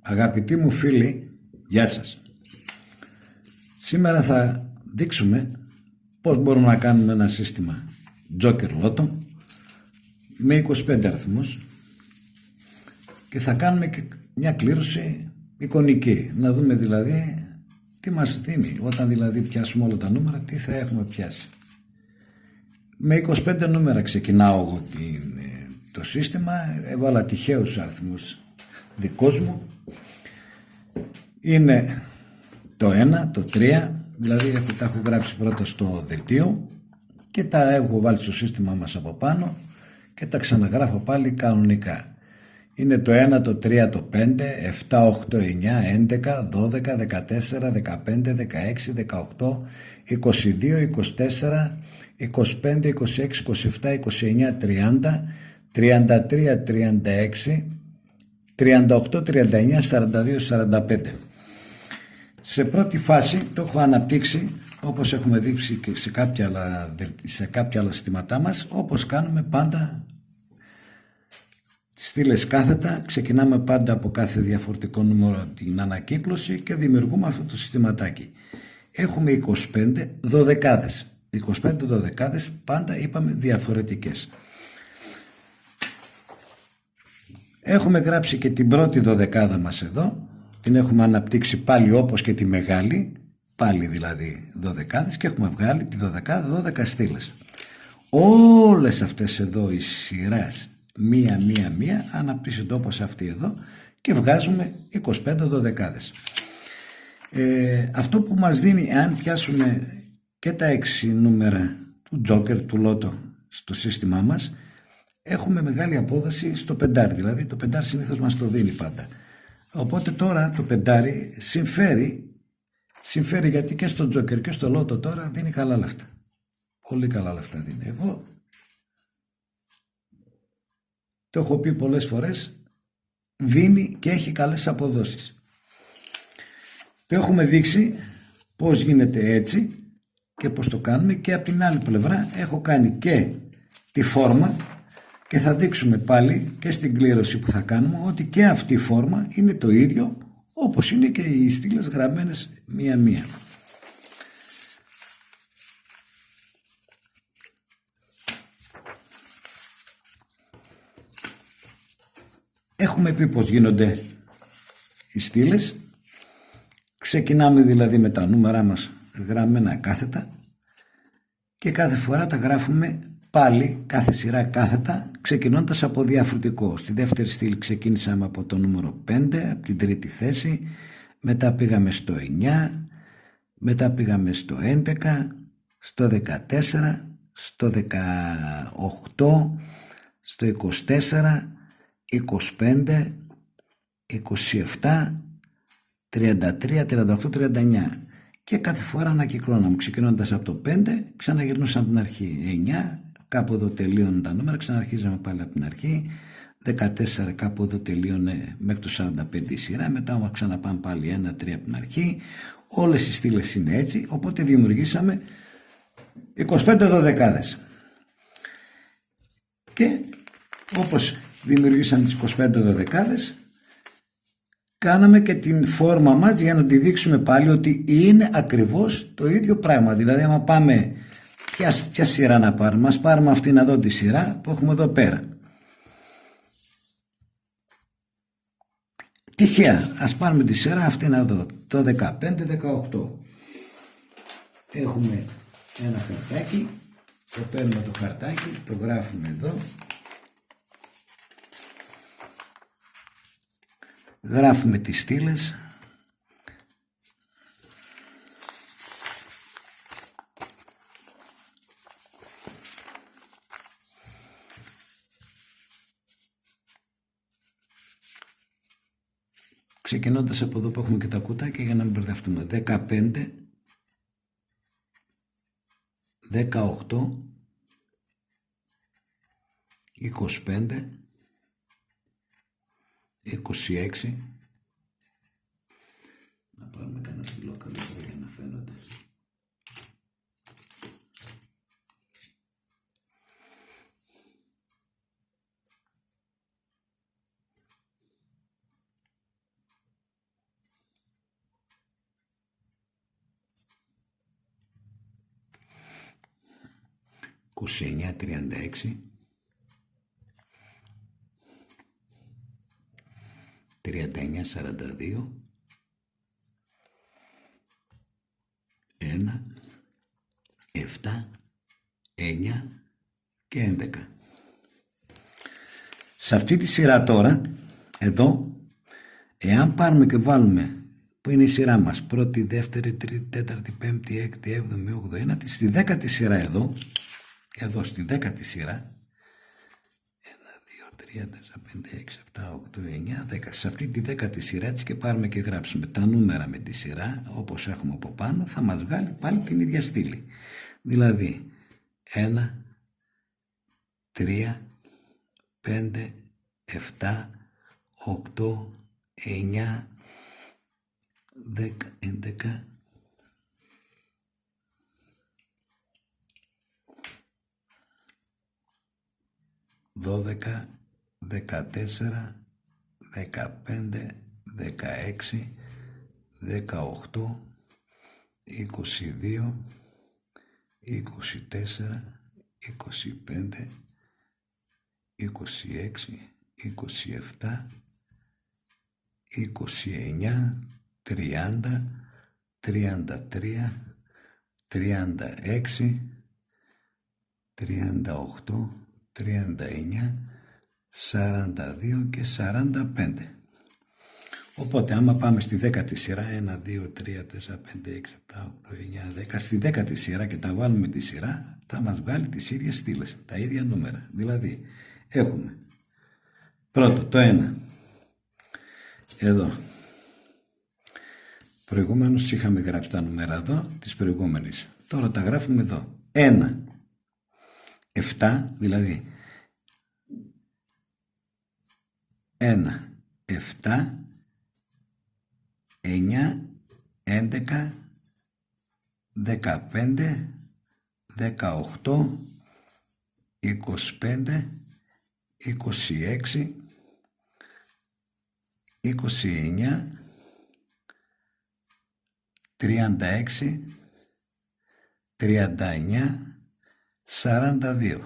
Αγαπητοί μου φίλοι, γεια σας. Σήμερα θα δείξουμε πώς μπορούμε να κάνουμε ένα σύστημα Joker Lotto με 25 αριθμούς και θα κάνουμε και μια κλήρωση εικονική. Να δούμε δηλαδή τι μας δίνει. Όταν δηλαδή πιάσουμε όλα τα νούμερα, τι θα έχουμε πιάσει. Με 25 νούμερα ξεκινάω εγώ το σύστημα. Έβαλα τυχαίους αριθμούς δικός μου. Είναι το 1, το 3, δηλαδή τα έχω γράψει πρώτα στο δελτίο και τα έχω βάλει στο σύστημα μας από πάνω και τα ξαναγράφω πάλι κανονικά. Είναι το 1, το 3, το 5, 7, 8, 9, 11, 12, 14, 15, 16, 18, 22, 24, 25, 26, 27, 29, 30, 33, 36, 38, 39, 42, 45. Σε πρώτη φάση το έχω αναπτύξει όπως έχουμε δείξει και σε κάποια άλλα συστήματά μας, όπως κάνουμε πάντα στήλες κάθετα. Ξεκινάμε πάντα από κάθε διαφορετικό νούμερο την ανακύκλωση και δημιουργούμε αυτό το συστηματάκι. Έχουμε 25 δωδεκάδες. 25 δωδεκάδες πάντα είπαμε διαφορετικές. Έχουμε γράψει και την πρώτη δωδεκάδα μας εδώ. Την έχουμε αναπτύξει πάλι όπως και τη μεγάλη. Πάλι δηλαδή δωδεκάδες και έχουμε βγάλει τη δωδεκάδα 12 στήλες. Όλες αυτές εδώ οι σειράς μία αναπτύσσονται όπως αυτή εδώ και βγάζουμε 25 δωδεκάδες. Αυτό που μας δίνει, αν πιάσουμε και τα 6 νούμερα του Joker, του Lotto στο σύστημά μας, έχουμε μεγάλη απόδοση στο πεντάρι. Δηλαδή το πεντάρι συνήθως μας το δίνει πάντα. Οπότε τώρα το πεντάρι συμφέρει γιατί και στο Joker και στο Lotto τώρα δίνει καλά λεφτά. Πολύ καλά λεφτά δίνει. Εγώ το έχω πει πολλές φορές, δίνει και έχει καλές αποδόσεις. Το έχουμε δείξει πώς γίνεται έτσι και πώς το κάνουμε, και από την άλλη πλευρά έχω κάνει και τη φόρμα και θα δείξουμε πάλι και στην κλήρωση που θα κάνουμε ότι και αυτή η φόρμα είναι το ίδιο όπως είναι και οι στήλες γραμμένες μία-μία. Έχουμε πει πως γίνονται οι στήλες. Ξεκινάμε δηλαδή με τα νούμερα μας γραμμένα κάθετα και κάθε φορά τα γράφουμε πάλι κάθε σειρά κάθετα, ξεκινώντας από διαφορετικό. Στη δεύτερη στήλη ξεκίνησαμε από το νούμερο 5, από την τρίτη θέση, μετά πήγαμε στο 9, μετά πήγαμε στο 11, στο 14, στο 18, στο 24, 25, 27, 33, 38, 39 και κάθε φορά ανακυκλώναμε, ξεκινώντας από το 5, ξαναγυρνούσαμε από την αρχή, 9, κάπου εδώ τελείωνε τα νούμερα, ξαναρχίζαμε πάλι από την αρχή, 14 κάπου εδώ τελείωνε μέχρι το 45 η σειρά, μετά όμως ξαναπάμε πάλι 1, 3 από την αρχή. Όλες οι στήλες είναι έτσι, οπότε δημιουργήσαμε 25 δωδεκάδες. Και όπως δημιουργήσαμε τις 25 δωδεκάδες, κάναμε και την φόρμα μας για να τη δείξουμε πάλι ότι είναι ακριβώς το ίδιο πράγμα. Δηλαδή άμα πάμε, ποια σειρά να πάρουμε, ας πάρουμε αυτήν εδώ τη σειρά που έχουμε εδώ πέρα. Τυχαία, ας πάρουμε τη σειρά αυτήν εδώ, το 15-18. Έχουμε ένα χαρτάκι, το παίρνουμε το χαρτάκι, το γράφουμε εδώ. Γράφουμε τις στήλες. Ξεκινώντας από εδώ που έχουμε και τα κουτάκια για να μην μπερδευτούμε. 15, 18, 25, 26. Να πάρουμε κανένα στυλό καλύτερο για να φαίνονται. 27, 29, 36, 39, 42, 1, 7, 9 και 11. Σε αυτή τη σειρά τώρα, εδώ, εάν πάρουμε και βάλουμε, που είναι η σειρά μας, πρώτη, δεύτερη, τρίτη, τέταρτη, πέμπτη, έκτη, έβδομη, όγδοη, ένατη, στη δέκατη σειρά εδώ στη δέκατη σειρά, 1, 2, 3, 4, 5, 6, 7, 8, 9, 10. Σε αυτή τη δέκατη σειρά, έτσι και πάρουμε και γράψουμε τα νούμερα με τη σειρά, όπως έχουμε από πάνω, θα μας βγάλει πάλι την ίδια στήλη. Δηλαδή, 1, 3, 5, 7, 8, 9, 10, 11, 12, 14, 15, 16, 18, 22, 24, 25, 26, 27, 29, 30, 33, 36, 38, 39, 42 και 45. Οπότε άμα πάμε στη δέκατη σειρά, 1, 2, 3, 4, 5, 6, 7, 8, 9, 10, στη δέκατη σειρά και τα βάλουμε τη σειρά, θα μας βγάλει τις ίδιες στήλες, τα ίδια νούμερα. Δηλαδή έχουμε πρώτο το 1, εδώ. Προηγουμένως είχαμε γράψει τα νούμερα εδώ της προηγούμενης. Τώρα τα γράφουμε εδώ. 1, 7, δηλαδή 1, 7, 9, 11, 15, 18, 25, 26, 29, 36, 39, 42.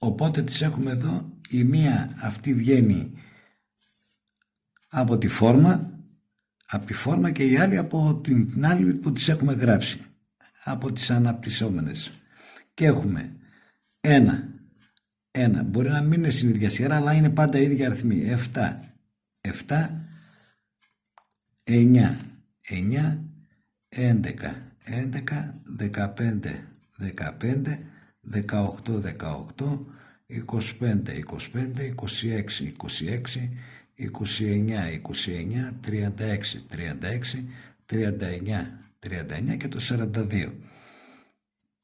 Οπότε τις έχουμε εδώ, η μία αυτή βγαίνει από τη φόρμα, και η άλλη από την άλλη που τις έχουμε γράψει, από τις αναπτυσσόμενες. Και έχουμε 1, μπορεί να μην είναι στην ίδια σειρά, αλλά είναι πάντα η ίδια αριθμή. 7, 9, 11, 15, 18, 25, 26, 29, 36, 39 και το 42.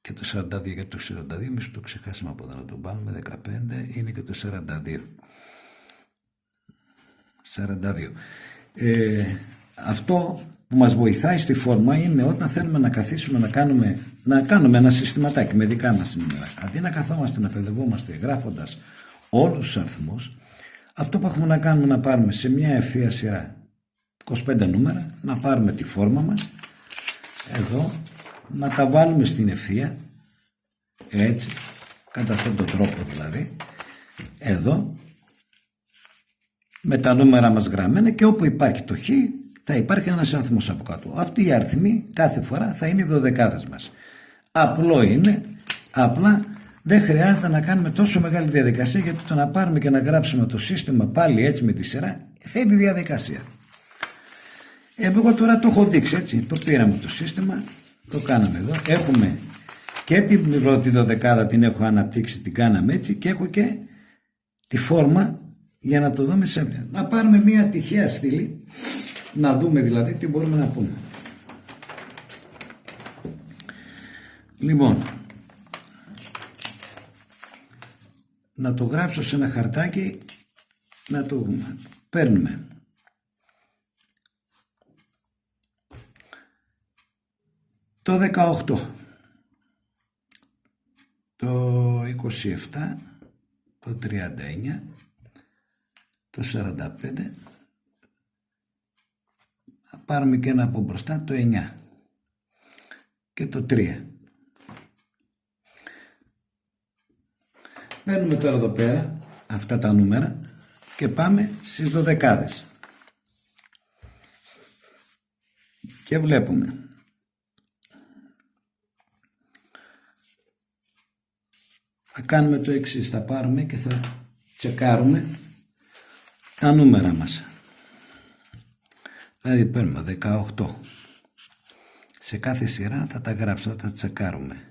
Και το 42, και το 42, εμείς το ξεχάσαμε από εδώ να το πάρουμε, 15, είναι και το 42. Αυτό που μας βοηθάει στη φόρμα είναι όταν θέλουμε να καθίσουμε να κάνουμε ένα συστηματάκι με δικά μας νούμερα. Αντί να καθόμαστε να παιδευόμαστε γράφοντας όλους τους αριθμούς, αυτό που έχουμε να κάνουμε να πάρουμε σε μια ευθεία σειρά 25 νούμερα, να πάρουμε τη φόρμα μας εδώ, να τα βάλουμε στην ευθεία, έτσι, κατά αυτόν τον τρόπο δηλαδή, εδώ, με τα νούμερα μας γραμμένα, και όπου υπάρχει το χ θα υπάρχει ένας αριθμός από κάτω. Αυτοί οι αριθμοί κάθε φορά θα είναι οι δωδεκάδες μας. Απλό είναι, απλά δεν χρειάζεται να κάνουμε τόσο μεγάλη διαδικασία, γιατί το να πάρουμε και να γράψουμε το σύστημα πάλι έτσι με τη σειρά θέλει διαδικασία. Εγώ τώρα το έχω δείξει, έτσι, το πήραμε το σύστημα, το κάναμε εδώ, έχουμε και την πρώτη δωδεκάδα, την έχω αναπτύξει, την κάναμε έτσι, και έχω και τη φόρμα για να το δούμε σε... Να πάρουμε μια τυχαία στήλη, να δούμε δηλαδή τι μπορούμε να πούμε. Λοιπόν, να το γράψω σε ένα χαρτάκι, να το δούμε. Παίρνουμε το 18, το 27, το 39, το 45, θα πάρουμε και ένα από μπροστά, το 9 και το 3. Παίρνουμε τώρα εδώ πέρα αυτά τα νούμερα και πάμε στις δωδεκάδες και βλέπουμε θα κάνουμε το εξής, θα πάρουμε και θα τσεκάρουμε τα νούμερα μας. Δηλαδή παίρνουμε 18, σε κάθε σειρά θα τα γράψουμε, θα τα τσεκάρουμε.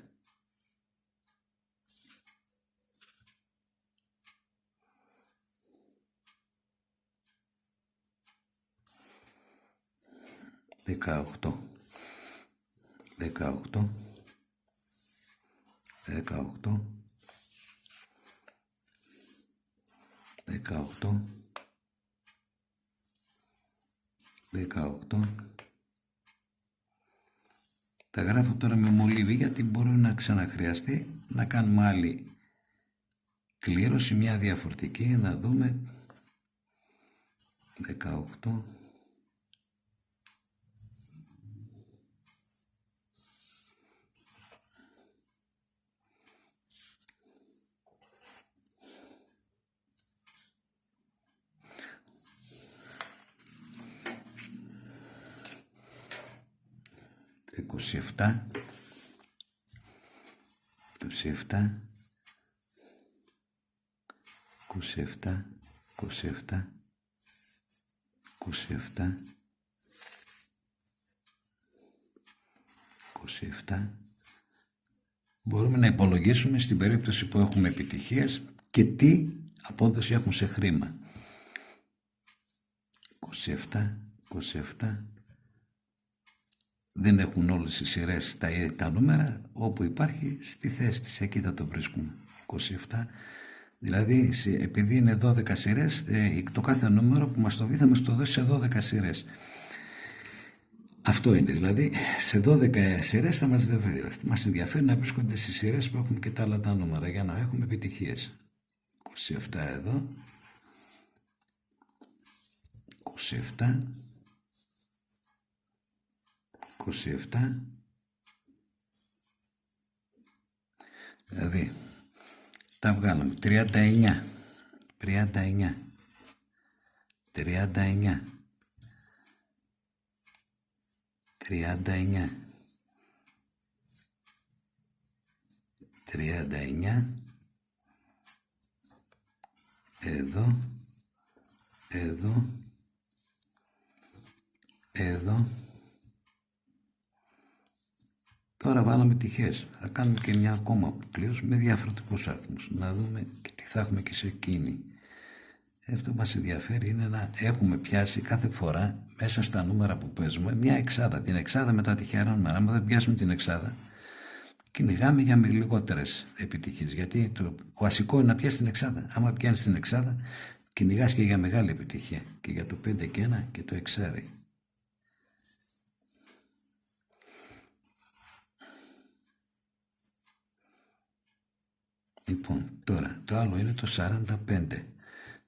Δεκαοκτώ, 18, 18. Τα γράφω τώρα με μολύβι γιατί μπορεί να ξαναχρειαστεί να κάνουμε άλλη κλήρωση, μια διαφορετική, να δούμε. 18, 27, 27, 27, 27, 27, 27. Μπορούμε να υπολογίσουμε στην περίπτωση που έχουμε επιτυχίες και τι απόδοση έχουν σε χρήμα. 27, 27. Δεν έχουν όλες οι σειρές τα νούμερα, όπου υπάρχει στη θέση της, εκεί θα το βρίσκουμε. 27, δηλαδή επειδή είναι 12 σειρές, το κάθε νούμερο που μας το βγει θα μας το δώσει σε 12 σειρές. Αυτό είναι, δηλαδή σε 12 σειρές θα μας ενδιαφέρει να βρίσκονται στις σειρές που έχουμε και τα άλλα τα νούμερα για να έχουμε επιτυχίες. 27 εδώ, 27, 27, δηλαδή τα βγάλαμε 39, 39, 39, 39, 39, εδώ, εδώ, εδώ. Τώρα βάλαμε τυχές. Θα κάνουμε και μια ακόμα κλήρωση με διαφορετικούς αριθμούς. Να δούμε και τι θα έχουμε και σε εκείνη. Αυτό που μας ενδιαφέρει είναι να έχουμε πιάσει κάθε φορά μέσα στα νούμερα που παίζουμε μια εξάδα. Την εξάδα με τα τυχερά νούμερα. Αν δεν πιάσουμε την εξάδα, κυνηγάμε για λιγότερες επιτυχίες. Γιατί το βασικό είναι να πιάσει την εξάδα. Άμα πιάνεις την εξάδα, κυνηγάς και για μεγάλη επιτυχία. Και για το 5 και 1 και το εξάρι. Λοιπόν, τώρα το άλλο είναι το 45.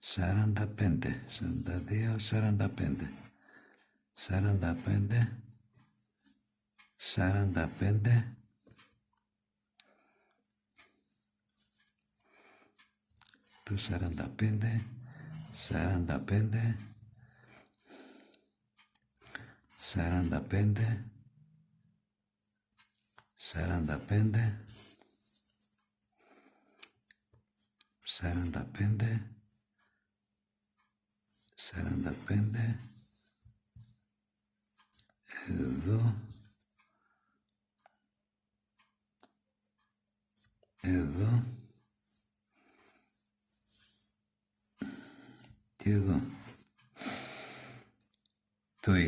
45, 42, 45. 45, 45, το 45, 45, 45, 45, 45, 45, εδώ, εδώ, και εδώ. Το 9,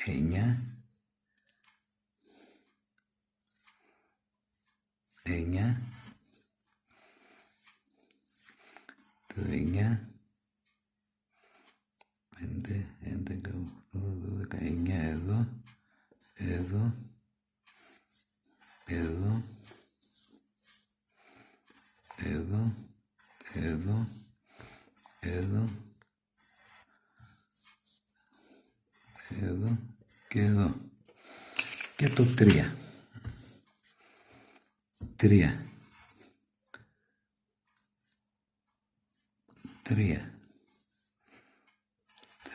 9, 9, το 9, 5, 11, 8, 12, 9 εδώ, εδώ, εδώ, εδώ, εδώ, εδώ, εδώ και εδώ. Και το 3. 3. 3.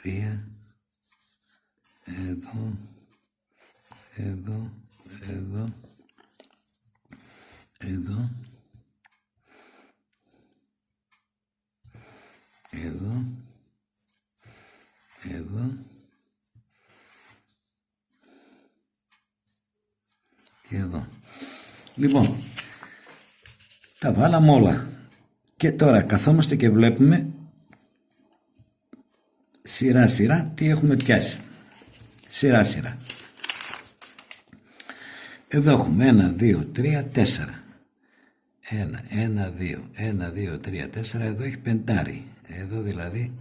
3. Εδώ, εδώ, εδώ, εδώ, εδώ, εδώ και εδώ. Λοιπόν, τα βάλαμε όλα και τώρα καθόμαστε και βλέπουμε σειρά σειρά τι έχουμε πιάσει. Σειρά σειρά. Εδώ έχουμε 1, 2, 3, 4. 1, 2, 1, 2, 3, 4. Εδώ έχει πεντάρι. Εδώ δηλαδή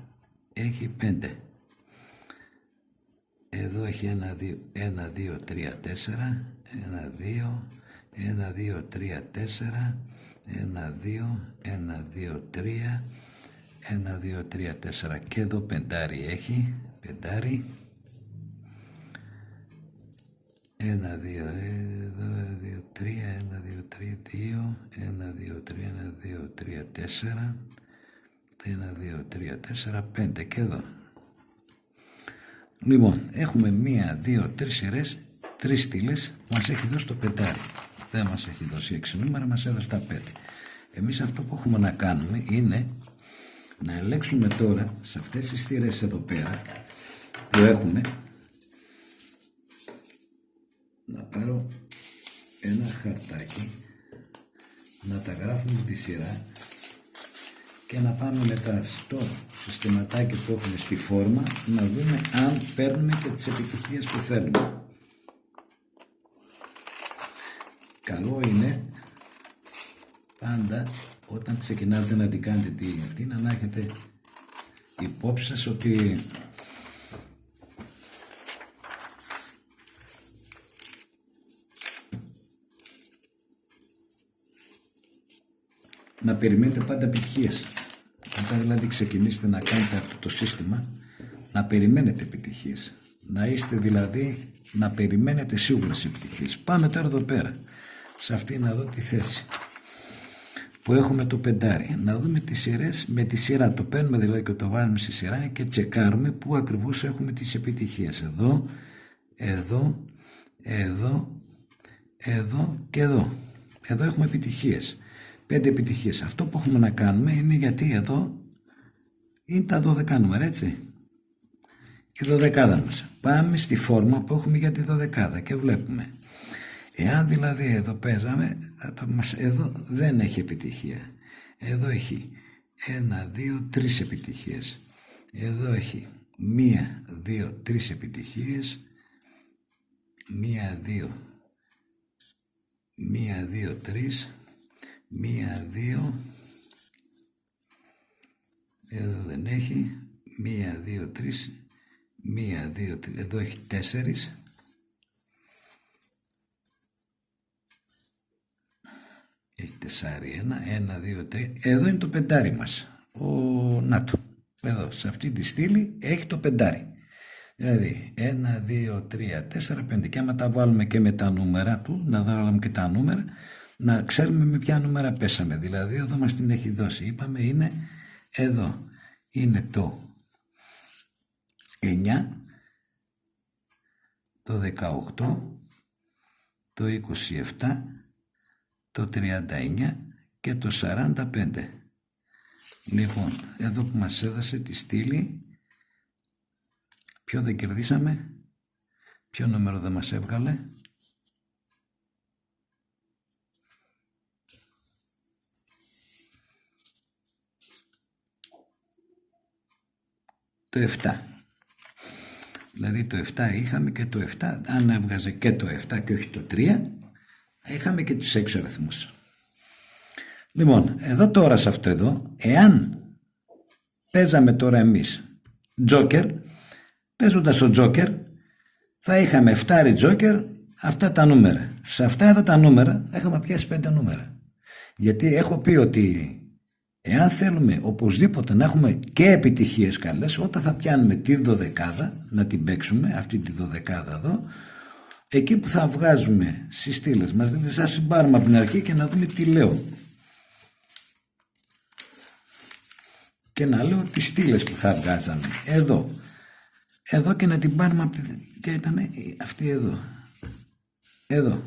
έχει 5. Εδώ έχει 1, 2, 1, 2, 3, 4. 1, 2, 1, 2, 3, 4. 1, 2, 1, 2, 3. 1, 2, 3, 4. Και εδώ πεντάρι έχει. Πεντάρι. 1, 2, εδώ, 2, 3, 1, 2, 3, 2, 1, 2, 3, 1, 2, 3, 4, 1, 2, 3, 4, 5 και εδώ. Λοιπόν, έχουμε 1, 2, 3 σειρές, 3 στήλες, μας έχει δώσει το πεντάρι. Δεν μας έχει δώσει 6 νούμερα, μας έδωσε τα 5. Εμείς αυτό που έχουμε να κάνουμε είναι να ελέγξουμε τώρα σε αυτές τις θύρες εδώ πέρα που έχουμε, να πάρω ένα χαρτάκι, να τα γράφουμε τη σειρά και να πάμε μετά στο συστηματάκι που έχουμε στη φόρμα να δούμε αν παίρνουμε και τις επιτυχίες που θέλουμε. Καλό είναι πάντα όταν ξεκινάτε να την κάνετε τη αυτή να έχετε υπόψη σας ότι να περιμένετε πάντα επιτυχίες. Όταν δηλαδή ξεκινήσετε να κάνετε αυτό το σύστημα, να περιμένετε επιτυχίες. Να είστε δηλαδή, να περιμένετε σίγουρες επιτυχίες. Πάμε τώρα εδώ πέρα, σε αυτή να δω τη θέση που έχουμε το πεντάρι. Να δούμε τις σειρές με τη σειρά. Το παίρνουμε δηλαδή και το βάλουμε στη σειρά και τσεκάρουμε πού ακριβώς έχουμε τις επιτυχίες. Εδώ, εδώ, εδώ, εδώ και εδώ. Εδώ έχουμε επιτυχίες. 5 επιτυχίες. Αυτό που έχουμε να κάνουμε είναι γιατί εδώ είναι τα 12 νούμερα, έτσι. Η 12 μας. Πάμε στη φόρμα που έχουμε για τη 12 και βλέπουμε. Εάν δηλαδή εδώ παίζαμε, εδώ δεν έχει επιτυχία. Εδώ έχει 1, 2, 3 επιτυχίες. Εδώ έχει 1, 2, 3 επιτυχίες. 1, 2, 1, 2, 3. 1, 2, εδώ δεν έχει, 1, 2, 3, 1, 2, 3, εδώ έχει 4, έχει 4, 1, 2, 3, εδώ είναι το πεντάρι μας, να το, εδώ, σε αυτή τη στήλη έχει το πεντάρι, δηλαδή 1, 2, 3, 4, 5 και άμα τα βάλουμε και με τα νούμερα του, να βάλουμε και τα νούμερα, να ξέρουμε με ποια νούμερα πέσαμε. Δηλαδή εδώ μας την έχει δώσει. Είπαμε είναι εδώ. Είναι το 9, το 18, το 27, το 39 και το 45. Λοιπόν, εδώ που μας έδωσε τη στήλη, ποιο δεν κερδίσαμε, ποιο νούμερο δεν μας έβγαλε. το 7. Δηλαδή το 7 είχαμε και το 7, αν έβγαζε και το 7 και όχι το 3, είχαμε και τους 6 αριθμούς. Λοιπόν, εδώ τώρα σε αυτό εδώ, εάν παίζαμε τώρα εμείς τζόκερ, παίζοντας το τζόκερ, θα είχαμε 7 τζόκερ, αυτά τα νούμερα. Σε αυτά εδώ τα νούμερα θα είχαμε πιάσει 5 νούμερα. Γιατί έχω πει ότι εάν θέλουμε οπωσδήποτε να έχουμε και επιτυχίες καλές, όταν θα πιάνουμε τη δωδεκάδα, να την παίξουμε, αυτή τη δωδεκάδα εδώ, εκεί που θα βγάζουμε στις στήλες μας, δηλαδή θα συμπάρουμε από την αρχή και να δούμε τι λέω. Και να λέω τις στήλες που θα βγάζαμε. Εδώ και να την πάρουμε από τη... Και ήταν αυτή εδώ. Εδώ.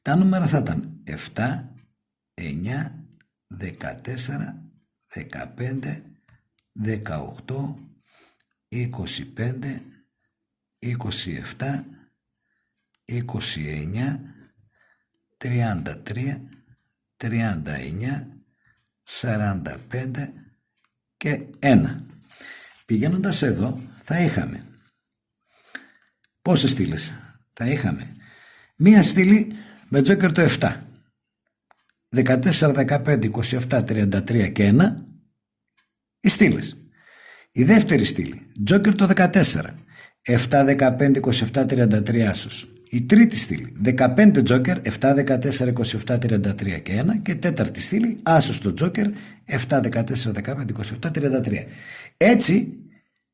Τα νούμερα θα ήταν 7, 9, 14, 15, 18, 25, 27, 29, 33, 39, 45 και 1. Πηγαίνοντας εδώ θα είχαμε πόσες στήλες? Θα είχαμε μία στήλη με τζόκερ το 7, 14, 15, 27, 33 και 1 οι στήλες. Η δεύτερη στήλη τζόκερ το 14, 7, 15, 27, 33 άσος. Η τρίτη στήλη 15 τζόκερ, 7, 14, 27, 33 και 1. Και τέταρτη στήλη άσος το τζόκερ, 7, 14, 15, 27, 33. Έτσι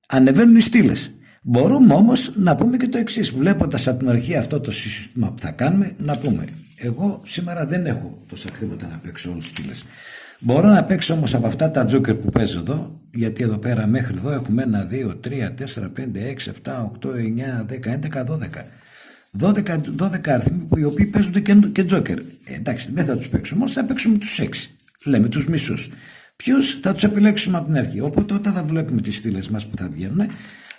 ανεβαίνουν οι στήλες. Μπορούμε όμως να πούμε και το εξής, βλέποντας από την αρχή αυτό το σύστημα που θα κάνουμε, να πούμε εγώ σήμερα δεν έχω τόσα χρήματα να παίξω όλες τις στήλες. Μπορώ να παίξω όμως από αυτά τα τζόκερ που παίζω εδώ, γιατί εδώ πέρα μέχρι εδώ έχουμε 1, 2, 3, 4, 5, 6, 7, 8, 9, 10, 11, 12. 12 αριθμοί οι οποίοι παίζονται και τζόκερ. Εντάξει, δεν θα τους παίξουμε όμως, θα παίξουμε τους 6. Λέμε τους μισούς. Ποιους θα τους επιλέξουμε από την αρχή. Οπότε όταν θα βλέπουμε τις στήλες μας που θα βγαίνουν,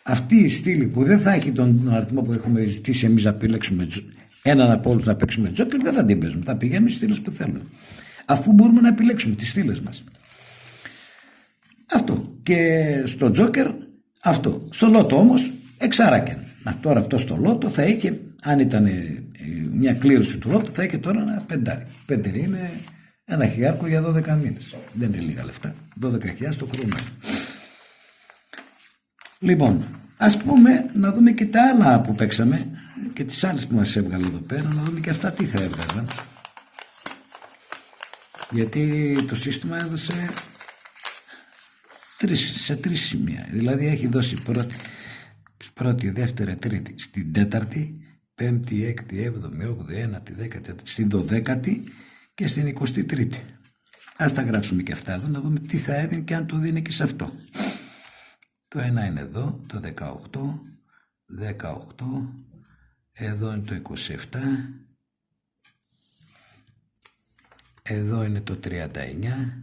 αυτή η στήλη που δεν θα έχει τον αριθμό που έχουμε ζητήσει εμείς να επιλέξουμε έναν από όλους να παίξουμε τζόκερ, δεν θα την παίζουμε. Θα πηγαίνουμε στις στήλες που θέλουμε. Αφού μπορούμε να επιλέξουμε τις στήλες μας. Αυτό. Και στο τζόκερ αυτό. Στο λότο όμως εξάρακεν. Τώρα αυτό στο λότο θα είχε, αν ήταν μια κλήρωση του λότο, θα είχε τώρα ένα πεντάρι. Πέντερι είναι ένα χιλιάρικο για 12 μήνες. Δεν είναι λίγα λεφτά. 12.000 το χρόνο. Λοιπόν, ας πούμε να δούμε και τα άλλα που παίξαμε και τις άλλες που μας έβγαλε εδώ πέρα, να δούμε και αυτά τι θα έβγαλαν. Γιατί το σύστημα έδωσε σε 3 σημεία. Δηλαδή έχει δώσει πρώτη, δεύτερη, τρίτη, στην τέταρτη, πέμπτη, έκτη, έβδομη, όγδοη, ένατη, δέκατη, στην 12η και στην 23η. Ας τα γράψουμε και αυτά εδώ, να δούμε τι θα έδινε και αν το δίνει και σε αυτό. Το ένα είναι εδώ, το 18, 18, εδώ είναι το 27, εδώ είναι το 39,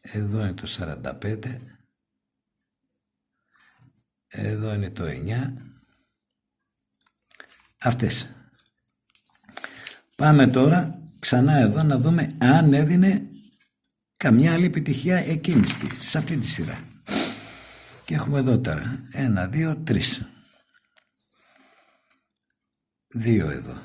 εδώ είναι το 45, εδώ είναι το 9. Αυτές. Πάμε τώρα ξανά εδώ να δούμε αν έδινε καμιά άλλη επιτυχία εκείνη σε αυτή τη σειρά. Και έχουμε εδώ τώρα 1, 2, 3. 2 εδώ.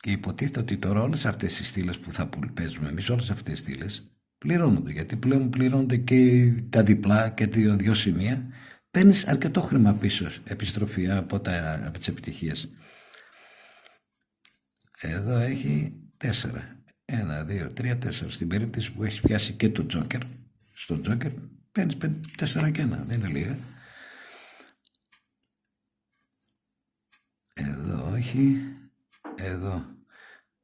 Και υποτίθεται ότι τώρα όλες αυτές οι στήλες που θα παίζουμε εμείς, όλες αυτές τις στήλες πληρώνονται. Γιατί πλέον πληρώνονται και τα διπλά και τα 2 σημεία. Παίρνεις αρκετό χρήμα πίσω, επιστροφή από τις επιτυχίες. Εδώ έχει 4. 1, 2, 3, 4. Στην περίπτωση που έχεις πιάσει και το τζόκερ, στο τζόκερ παίρνεις 4 και 1. Δεν είναι λίγα. Εδώ όχι. Εδώ.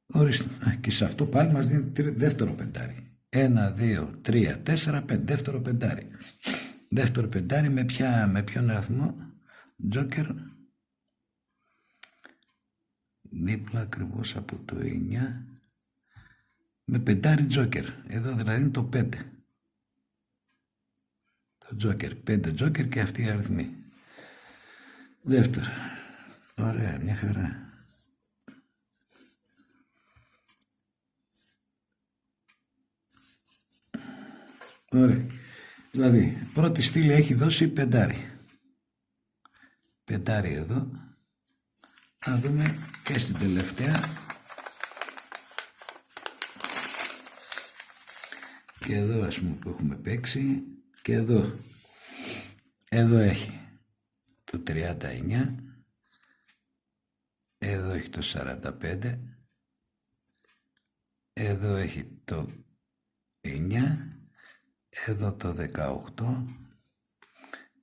Ορίστε. Και σε αυτό πάλι μας δίνει δεύτερο πεντάρι. 1, 2, 3, 4, 5. Δεύτερο πεντάρι. Δεύτερο πεντάρι με ποιον αριθμό? Τζόκερ. Δίπλα ακριβώς από το 9. Με πεντάρι τζόκερ. Εδώ δηλαδή είναι το 5. Το τζόκερ. 5 τζόκερ και αυτοί οι αριθμοί. Δεύτερο. Ωραία, μια χαρά. Ωραία. Δηλαδή, πρώτη στήλη έχει δώσει πεντάρι. Πεντάρι εδώ. Να δούμε και στην τελευταία. Και εδώ ας πούμε που έχουμε παίξει. Και εδώ. Εδώ έχει το 39. Εδώ έχει το 45. Εδώ έχει το 9. Εδώ το 18.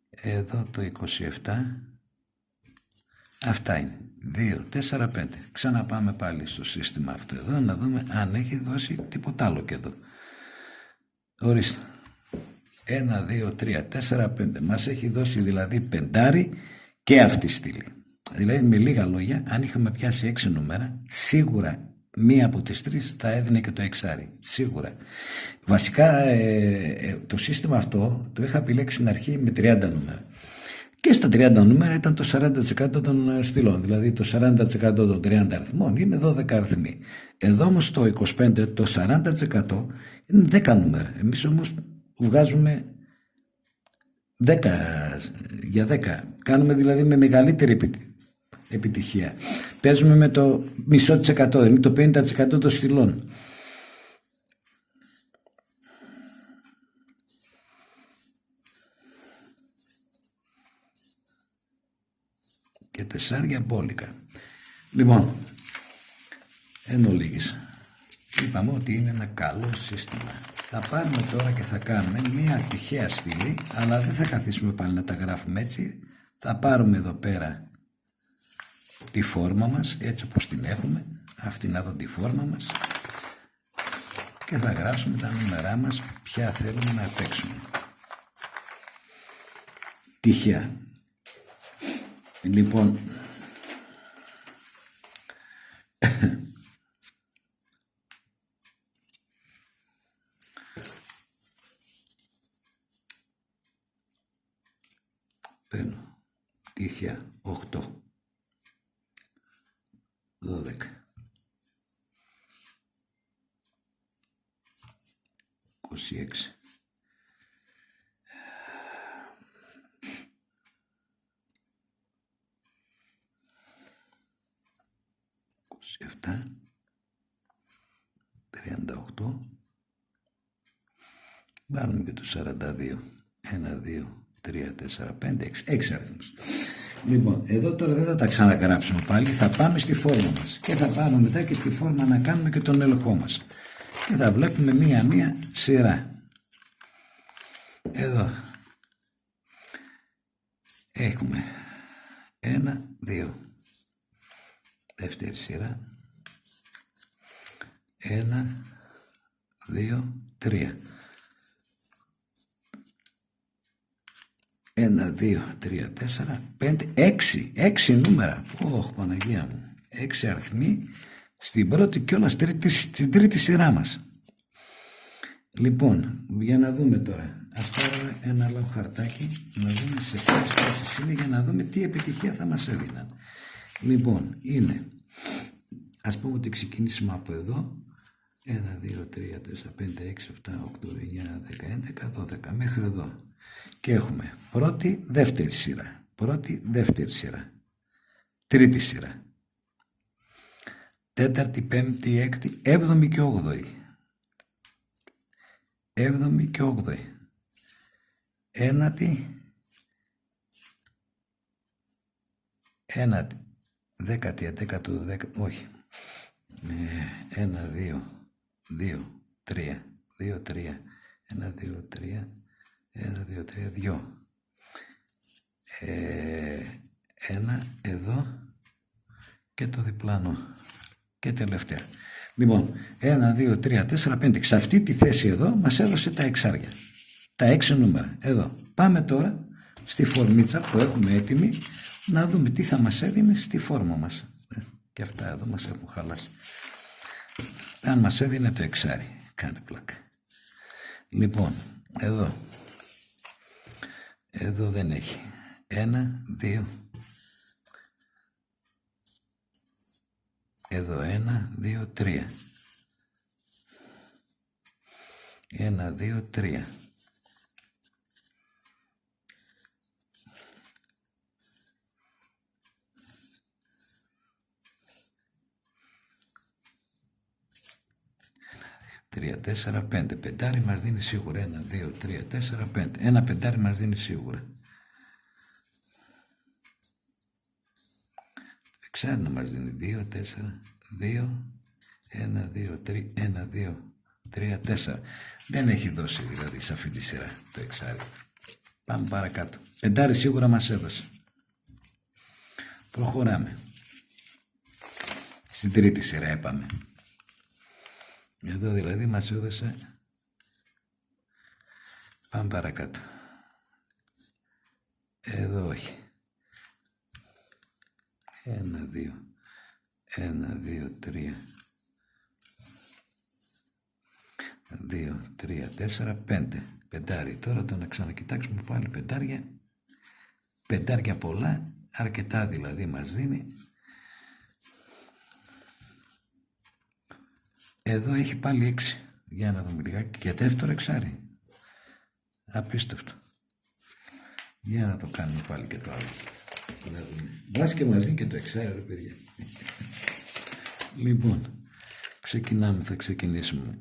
Εδώ το 27. Αυτά είναι. 2, 4, 5. Ξαναπάμε πάλι στο σύστημα αυτό εδώ να δούμε αν έχει δώσει τίποτα άλλο και εδώ. Ορίστε. 1, 2, 3, 4, 5. Μας έχει δώσει δηλαδή πεντάρι και αυτή η στήλη. Δηλαδή με λίγα λόγια, αν είχαμε πιάσει 6 νούμερα, σίγουρα μία από τις 3 θα έδινε και το εξάρι. Σίγουρα. Βασικά το σύστημα αυτό το είχα επιλέξει στην αρχή με 30 νούμερα. Και στα 30 νούμερα ήταν το 40% των στυλών. Δηλαδή το 40% των 30 αριθμών είναι 12 αριθμοί. Εδώ όμως το 25%, το 40% είναι 10 νούμερα. Εμείς όμως βγάζουμε 10 για 10. Κάνουμε δηλαδή με μεγαλύτερη επιτυχία. Παίζουμε με το μισό της εκατό, δηλαδή το 50% των στυλών. Και τεσσάρια μπόλικα. Λοιπόν, εν ολίγης, είπαμε ότι είναι ένα καλό σύστημα. Θα πάρουμε τώρα και θα κάνουμε μια τυχαία στήλη, αλλά δεν θα καθίσουμε πάλι να τα γράφουμε έτσι. Θα πάρουμε εδώ πέρα τη φόρμα μας, έτσι όπως την έχουμε, αυτήν εδώ τη φόρμα μας, και θα γράψουμε τα νούμερά μας, ποια θέλουμε να παίξουμε. Τυχαία. Λοιπόν, παίρνω τυχαία 8, 12, 26, 27, 38, βάλουμε και το 42, 1, 2, 3, 4, 5, 6 αριθμούς. Λοιπόν, εδώ τώρα δεν θα τα ξαναγράψουμε πάλι, θα πάμε στη φόρμα μας και θα πάμε μετά και στη φόρμα να κάνουμε και τον έλεγχό μας. Και θα βλέπουμε μία-μία σειρά. Εδώ έχουμε 1, 2. Δεύτερη σειρά. 1, 2, 3. 1, 2, 3, 4, 5, 6 νούμερα. Ωχ, Παναγία μου. 6 αριθμοί στην πρώτη και όλα στην τρίτη σειρά μας. Λοιπόν, για να δούμε τώρα. Ας πάρουμε ένα άλλο χαρτάκι, να δούμε σε ποιες θέσεις είναι, για να δούμε τι επιτυχία θα μας έδιναν. Λοιπόν, είναι, ας πούμε ότι ξεκινήσουμε από εδώ, 1, 2, 3, 4, 5, 6, 7, 8, 9, 10, 11, 12, μέχρι εδώ. Και έχουμε πρώτη, δεύτερη σειρά, πρώτη, δεύτερη σειρά, τρίτη σειρά, τέταρτη, πέμπτη, έκτη, έβδομη και όγδοη. Έβδομη και όγδοη. Ένατη, δέκατη, δέκατο, όχι. 1, 2, 2, 3, 2, 3, 1, 2, 3, 1, 2, 3, 2. Ένα εδώ και το διπλάνο και τελευταία. Λοιπόν, 1, 2, 3, 4, 5. Σε αυτή τη θέση εδώ μας έδωσε τα εξάρια. Τα 6 νούμερα. Εδώ. Πάμε τώρα στη φορμίτσα που έχουμε έτοιμη να δούμε τι θα μας έδινε στη φόρμα μας. Και αυτά εδώ μας έχουν χαλάσει. Αν μας έδινε το εξάρι. Κάνε πλάκα. Λοιπόν, εδώ. Εδώ δεν έχει. 1, 2. Εδώ 1, 2, 3. 1, 2, 3. 3, 4, 5. Πεντάρι μας δίνει σίγουρα 1, 2, 3, 4, 5. Ένα πεντάρι μας δίνει σίγουρα. Εξάρι να μας δίνει 2, 4, 2, 1, 2, 3, 1, 2, 3, 4. Δεν έχει δώσει δηλαδή σε αυτή τη σειρά το εξάρι. Πάμε παρακάτω. Πεντάρι σίγουρα μας έδωσε. Προχωράμε. Στην τρίτη σειρά έπαμε. Εδώ δηλαδή μας έδωσε. Πάμε παρακάτω. Εδώ όχι. 1, 2, 1, 2, 3, 2, 3, 4, 5. Πεντάρι. Τώρα το να ξανακοιτάξουμε πάλι πεντάρια. Πεντάρια πολλά. Αρκετά δηλαδή μας δίνει. Εδώ έχει πάλι 6. Για να δούμε λιγάκι. Και δεύτερο εξάρι. Απίστευτο. Για να το κάνουμε πάλι και το άλλο. Να δούμε. Μπας και μας δίνει και το εξάρι, ρε παιδιά. Λοιπόν, ξεκινάμε. Θα ξεκινήσουμε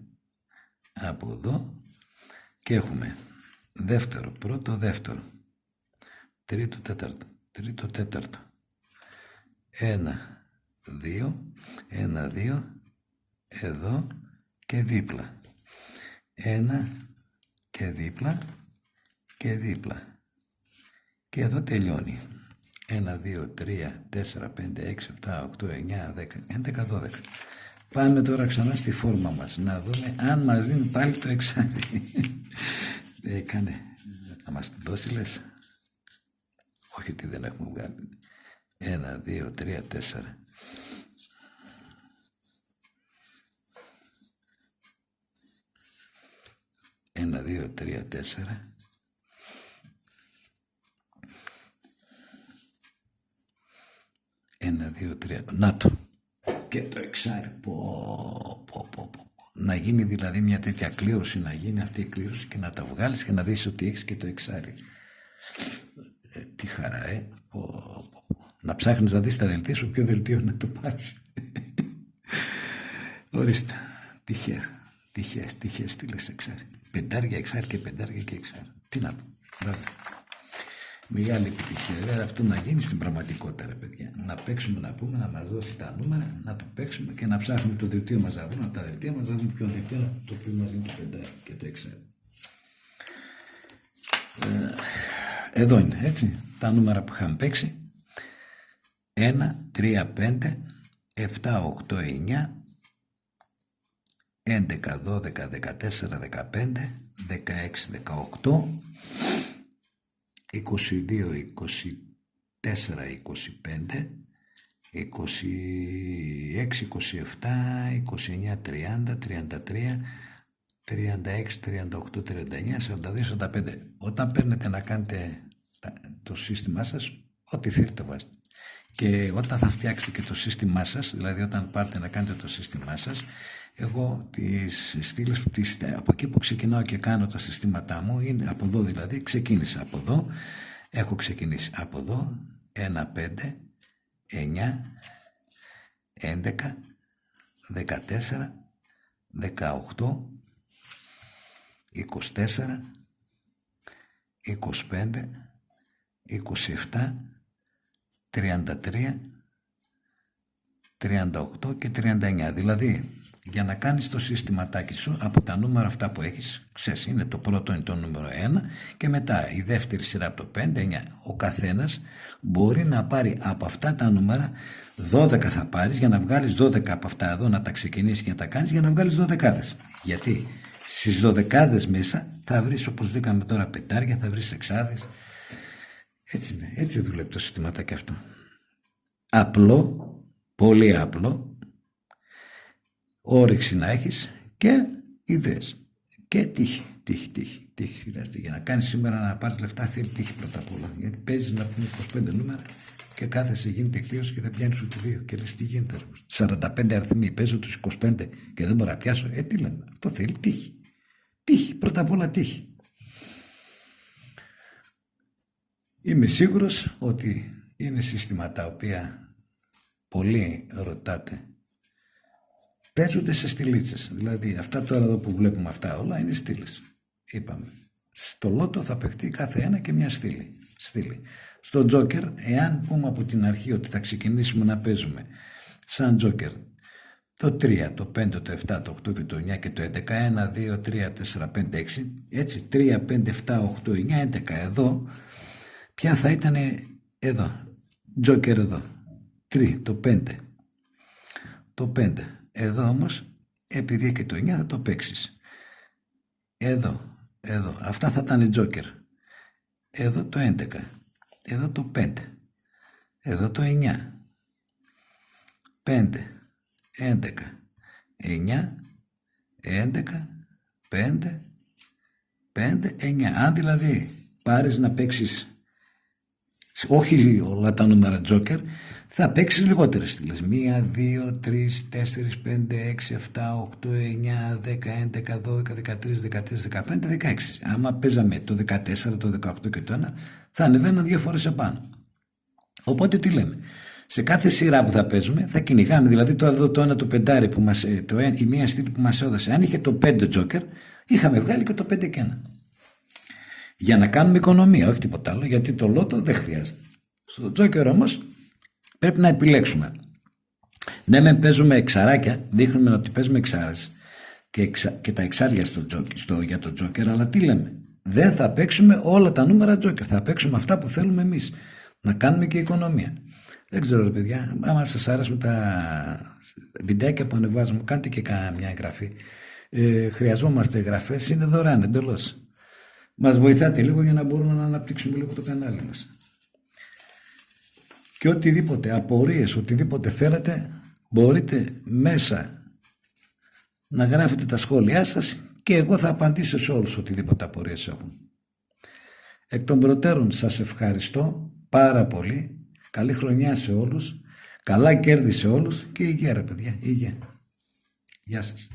από εδώ. Και έχουμε δεύτερο, πρώτο, δεύτερο. Τρίτο, τέταρτο. Τρίτο, τέταρτο. 1, 2, 1, 2. Εδώ και δίπλα. 1 και δίπλα και δίπλα. Και εδώ τελειώνει. 1, 2, 3, 4, 5, 6, 7, 8, 9, 10, 11, 12. Πάμε τώρα ξανά στη φόρμα μας. Να δούμε αν μας δίνει πάλι το εξάρι. Έκανε. Να μας το δώσει λες. Όχι ότι δεν έχουμε βγάλει. 1, 2, 3, 4. 1, 2, 3, 4. Ένα, 2, 3. Να το. Και το εξάρι. Να γίνει δηλαδή μια τέτοια κλήρωση, να γίνει αυτή η κλήρωση και να τα βγάλεις και να δεις ότι έχεις και το εξάρι. Τι χαρά, Να ψάχνεις να δεις τα δελτία σου, ποιο δελτίο να το πάρεις. Ορίστε. Τυχαία στήλες εξάρι. Πεντάρια, εξάρι και πεντάρια και εξάρι. Τι να πω. Μεγάλη επιτυχία. Δηλαδή αυτό να γίνει στην πραγματικότητα, ρε παιδιά. Να παίξουμε, να πούμε, να μας δώσει τα νούμερα, να το παίξουμε και να ψάχνουμε το δελτίο μας, να δούμε τα δελτία μας, να δούμε ποιο δελτίο το οποίο μας δίνει το πεντάρι και το εξάρι. Εδώ είναι, έτσι. Τα νούμερα που είχαμε παίξει. 1, 3, 5, 7, 8, 9, 11, 12, 14, 15, 16, 18, 22, 24, 25, 26, 27, 29, 30, 33, 36, 38, 39, 42, 45. Όταν παίρνετε να κάνετε το σύστημά σας, ό,τι θέλετε βάζετε. Και όταν θα φτιάξετε και το σύστημά σας, δηλαδή όταν πάρετε να κάνετε το σύστημά σας, εγώ τις στήλες από εκεί που ξεκινάω και κάνω τα συστήματά μου, είναι από εδώ δηλαδή, ξεκίνησα από εδώ, έχω ξεκινήσει από εδώ, 1, 5, 9, 11, 14, 18, 24, 25, 27, 33, 38 και 39. Δηλαδή, για να κάνεις το συστηματάκι σου από τα νούμερα αυτά που έχεις, ξέρεις, είναι το πρώτο είναι το νούμερο 1 και μετά η δεύτερη σειρά από το 5, 9. Ο καθένας μπορεί να πάρει από αυτά τα νούμερα 12 θα πάρεις για να βγάλεις 12 από αυτά εδώ, να τα ξεκινήσεις και να τα κάνεις για να βγάλεις 12. Γιατί στις 12 μέσα θα βρεις, όπως βρήκαμε τώρα, πεντάρια, θα βρεις εξάδες. Έτσι είναι, έτσι δουλεύει το συστηματάκι αυτό. Απλό, πολύ απλό, όρεξη να έχεις και ιδέες. Και τύχη χρειάζεται. Για να κάνεις σήμερα να πάρεις λεφτά θέλει τύχη πρώτα απ' όλα. Γιατί παίζεις να πούμε 25 νούμερα και κάθεσαι γίνεται κλήρωση και δεν πιάνεις ούτε 2. Και λες τι γίνεται. 45 αριθμοί, παίζω τους 25 και δεν μπορώ να πιάσω. Τι λέμε. Αυτό θέλει τύχη. Τύχη, πρώτα απ' όλα τύχη. Είμαι σίγουρος ότι είναι σύστημα τα οποία πολλοί ρωτάτε παίζονται σε στυλίτσες. Δηλαδή αυτά τώρα εδώ που βλέπουμε αυτά όλα είναι στήλες. Είπαμε. Στο λότο θα παιχτεί κάθε ένα και μια στήλη. Στο τζόκερ, εάν πούμε από την αρχή ότι θα ξεκινήσουμε να παίζουμε σαν τζόκερ το 3, το 5, το 7, το 8 και το 9 και το 11, 1, 2, 3, 4, 5, 6, έτσι, 3, 5, 7, 8, 9, 11, εδώ, ποια θα ήταν εδώ, τζόκερ εδώ, 3, το 5, το 5, εδώ όμως, επειδή και το 9 θα το παίξεις, εδώ, αυτά θα ήταν τζόκερ, εδώ το 11, εδώ το 5, εδώ το 9, 5, 11, 9, 11, 5, 5, 9. Αν δηλαδή πάρεις να παίξεις όχι όλα τα νούμερα τζόκερ, θα παίξεις λιγότερες στήλες. 1, 2, 3, 4, 5, 6, 7, 8, 9, 10, 11, 12, 13, 14, 15, 16. Άμα παίζαμε το 14, το 18 και το 1, θα ανεβαίναν 2 φορές επάνω. Οπότε τι λέμε. Σε κάθε σειρά που θα παίζουμε θα κυνηγάμε, δηλαδή το εδώ το ένα το πεντάρι που μας, η μία στήλη που μας έδωσε, αν είχε το 5 τζόκερ, είχαμε βγάλει και το 5 και 1. Για να κάνουμε οικονομία, όχι τίποτα άλλο, γιατί το λότο δεν χρειάζεται. Στο τζόκερ όμως πρέπει να επιλέξουμε. Ναι, με παίζουμε εξαράκια, δείχνουμε ότι παίζουμε εξάρες και τα εξάρια για το τζόκερ, αλλά τι λέμε. Δεν θα παίξουμε όλα τα νούμερα τζόκερ, θα παίξουμε αυτά που θέλουμε εμείς. Να κάνουμε και οικονομία. Δεν ξέρω ρε παιδιά, άμα σας άρεσουν τα βιντεάκια που ανεβάζουμε, κάντε και μια εγγραφή. Χρειαζόμαστε εγγραφές, είναι δωρεάν εντελώς. Μας βοηθάτε λίγο για να μπορούμε να αναπτύξουμε λίγο το κανάλι μας. Και οτιδήποτε, απορίες, οτιδήποτε θέλετε, μπορείτε μέσα να γράφετε τα σχόλιά σας και εγώ θα απαντήσω σε όλους οτιδήποτε απορίες έχουν. Εκ των προτέρων σας ευχαριστώ πάρα πολύ. Καλή χρονιά σε όλους, καλά κέρδη σε όλους και υγεία ρε παιδιά, υγεία. Γεια σας.